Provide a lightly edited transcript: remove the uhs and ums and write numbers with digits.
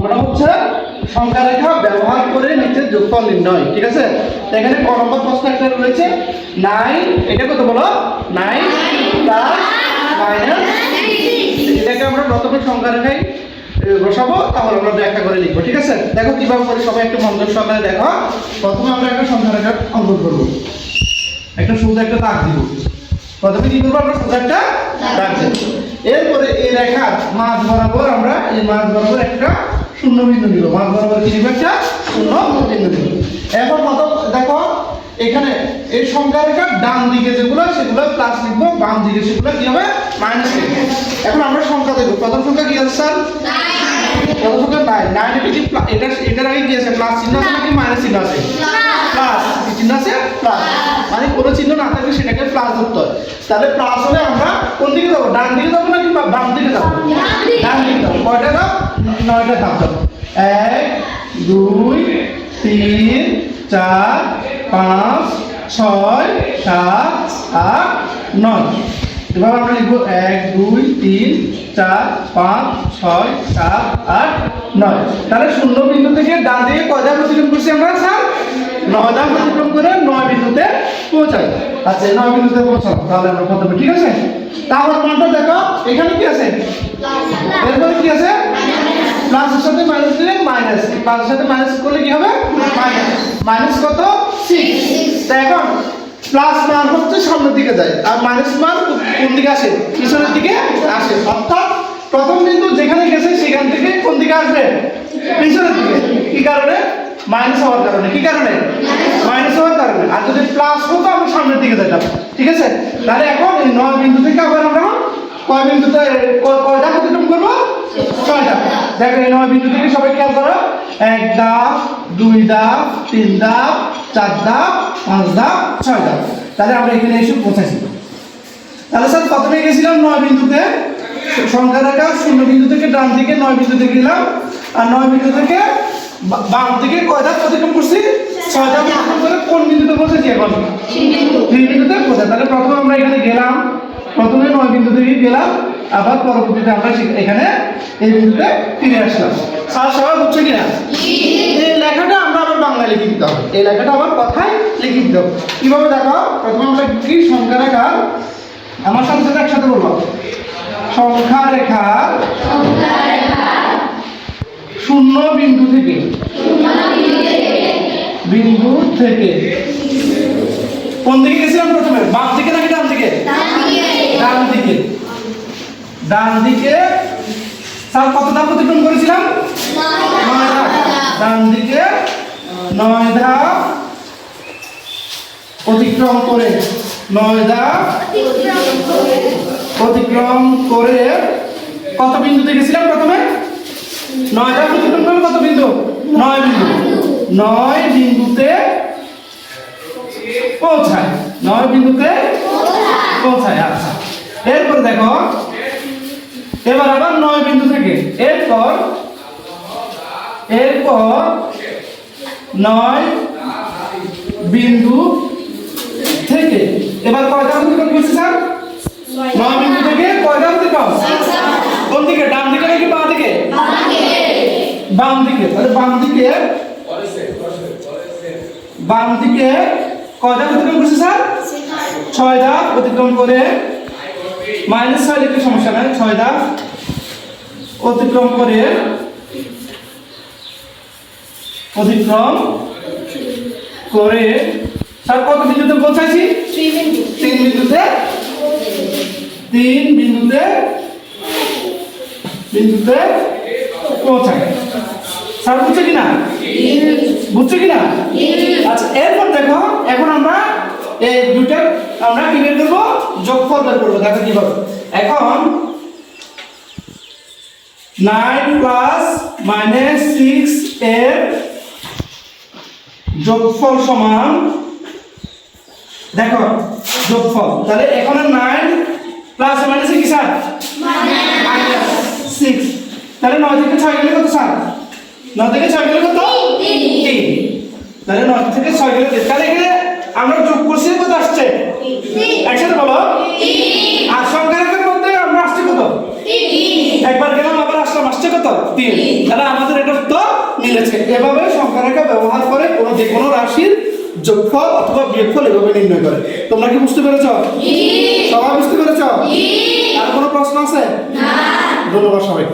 অঙ্কটা হচ্ছে সংখ্যা রেখা ব্যবহার করে নিচের যোগফল নির্ণয়। ঠিক আছে, এখানে ক নম্বর প্রশ্ন একটা রয়েছে 9, এটা কত বলো 9 প্লাস মাইনাস, এটাকে আমরা প্রথমে সংখ্যা রেখায় বসাবো, তাহলে আমরা ব্যাখ্যা করে লিখবো। ঠিক আছে, দেখো কিভাবে করে, সবাই একটু মনোযোগ সহকারে দেখো। প্রথমে আমরা একটা সংখ্যা রেখা অঙ্কন করবো, একটা সোজা একটা দাগ দিব। প্রথমে কি করবো, আমরা সোজা একটা দাগ দেব। এরপরে এই রেখার মাঝ বরাবর আমরা এই মাঝ বরাবর একটা শূন্য বিন্দু নিব, মাঝ বরাবর কি নিব, একটা শূন্য বিন্দু নিব। এখন প্রথম দেখো এখানে এই সংখ্যা রেখার ডান দিকে যেগুলো সেগুলো প্লাস লিখবো, বাম দিকে সেগুলো কি হবে মাইনাস লিখবো। এখন আমরা সংখ্যা দেখব, প্রথম সংখ্যা কি আছে স্যার? প্রথম সংখ্যা 9, 9 এর কি এটার আগে কি আছে, প্লাস চিহ্ন আছে নাকি মাইনাস চিহ্ন আছে? প্লাস চিহ্ন আছে, প্লাস মানে কোনো চিহ্ন না থাকলে সেটাকে প্লাস ধরতে হয়। তাহলে প্লাস হলে আমরা কোন দিকে যাবো, ডান দিকে যাবো নাকি বাম দিকে যাবো? ডান দিকে যাবো। কয়টা ধাপ? 9টা ধাপ যাবো। 1 2 3 4 5 6 7 8 9। এবার আমরা লিখবো 1 2 3 4 5 6 7 8 9। তাহলে শূন্য বিন্দু থেকে ডান দিকে কয় ধাপ অতিক্রম করছি আমরা স্যার? 9 ধাপ অতিক্রম করে 9 বিন্দুতে পৌঁছাই। আচ্ছা 9 বিন্দুতে পৌঁছাবো, তাহলে আমরা প্রথমে ঠিক আছে। তাহলে মানটা দেখো এখানে কি আছে, এরপরে কি আছে, প্লাসের সাথে মাইনাস দিলে মাইনাস, প্লাসের সাথে মাইনাস করলে কি হবে মাইনাস, মাইনাস কত 6। তাই এখন প্লাস মান হচ্ছে সামনের দিকে যায় আর মাইনাস মান কোন দিকে আসে, পিছনের দিকে আসে। অর্থাৎ প্রথম বিন্দু যেখানে গেছে সেখান থেকে কোন দিকে আসবে, পিছনের দিকে। কি কারণে? মাইনাস হওয়ার কারণে। কি কারণে? মাইনাস হওয়ার কারণে। আর যদি প্লাস হতো আমরা সামনের দিকে যেতাম। ঠিক আছে, তাহলে এখন এই 9 বিন্দু থেকে আবার আমরা কয় বিন্দুতে কয় ধাপ অতিক্রম করবো? 6 ধাপ। দেখো এই 9 বিন্দু থেকে সবাই খেয়াল করো, 1 ধাপ 2 ধাপ 3 ধাপ 4 ধাপ 5 ধাপ 6 ধাপ। তাহলে আমরা এখানে এসে পৌঁছাইছি। তাহলে স্যার প্রথমে গেছিলাম 9 বিন্দুতে, সংখ্যা রেখা শূন্য বিন্দু থেকে ডান দিকে 9 বিন্দুতে গেলাম, আর 9 বিন্দু থেকে বাম দিকে কয় ধাপ অতিক্রম করছি? 6 ধাপ অতিক্রম করে কোন বিন্দুতে পৌঁছেছি এখন? 3 বিন্দুতে পৌঁছাই। তাহলে প্রথমে আমরা এখানে গেলাম, প্রথমে 9 বিন্দু থেকে গেলাম, আবার পরবর্তীতে আমরা এখানে এই বিন্দুতে ফিরে আসলাম। স্যার সবাই বুঝছো কিনা? এই লেখাটা আমরা আবার বাংলায় লিখে দিতে হবে, এই লেখাটা আবার কথায় লিখে দিতে হবে। কিভাবে দেখো, প্রথমে আমরা কি সংখ্যা রেখা, আমার সাথে একসাথে বলবো, সংখ্যা রেখা শূন্য বিন্দু থেকে কোন দিকে গেছিলাম প্রথমে, বাম দিকে নাকি ডান দিকে? ডান দিকে। ডান দিকে স্যার কত ধাপ অতিক্রম করেছিলাম? 9 ধাপ। ডান দিকে 9 ধাপ অতিক্রম করে 9 ধাপ অতিক্রম করে কত বিন্দুতে গেছিলাম প্রথমে? 9 ধাপ অতিক্রম করে কত বিন্দু? 9 বিন্দু। 9 বিন্দুতে পৌঁছায়, 9 বিন্দুতে পৌঁছায়। আচ্ছা এরপর দেখো, এবার আবার 9 বিন্দু থেকে এরপর 9 বিন্দু থেকে এবার কয়টা অতিক্রম করছি স্যার? 9 বিন্দু থেকে কয়টা অতিক্রম? কোন দিকে, ডান দিকে নাকি বাম দিকে? বাম দিকে। তাহলে বাম দিকে কয়টা অতিক্রম করছি স্যার? 6 ধাপ অতিক্রম করে, -6 লিখতে সমস্যা নাই, 6 ধাপ অতিক্রম করে স্যার কত বিন্দুতে পৌঁছাইছি? 3 বিন্দুতে। 3 বিন্দুতে পৌঁছায়। স্যার বুঝছো কিনা? বুঝছো কিনা? আচ্ছা এরপর দেখো, এখন আমরা এই দুইটা আমরা কি বের করবো, যোগফল বের করবো। দেখো কিভাবে, এখন 9 প্লাস -6 এর যোগফল সমান, দেখো যোগফল, তাহলে এখন 9 প্লাস মাইনাসে কি স্যার? -6। তাহলে 9 থেকে 6 গেলে কত স্যার? 9 থেকে 6 গেলে কত? 3। তাহলে 9 থেকে 6 গেলে 3। তাহলে এখানে আমরা যোগ করছি কত আসছে? একসাথে বলো। আর সংখ্যা রেখার মধ্যে আমরা আসছে কত? 3। একবার গেলাম আবার আসলাম, আসছে কত 3, তাহলে আমাদের এটা উত্তর মিলেছে। এভাবে সংখ্যা রেখা ব্যবহার করে যে কোনো রাশির যোগফল অথবা বিয়োগফল এভাবে নির্ণয় করে। তোমরা কি বুঝতে পেরেছো? সবাই বুঝতে পেরেছো? আর কোনো প্রশ্ন আছে? না। ধন্যবাদ সবাই।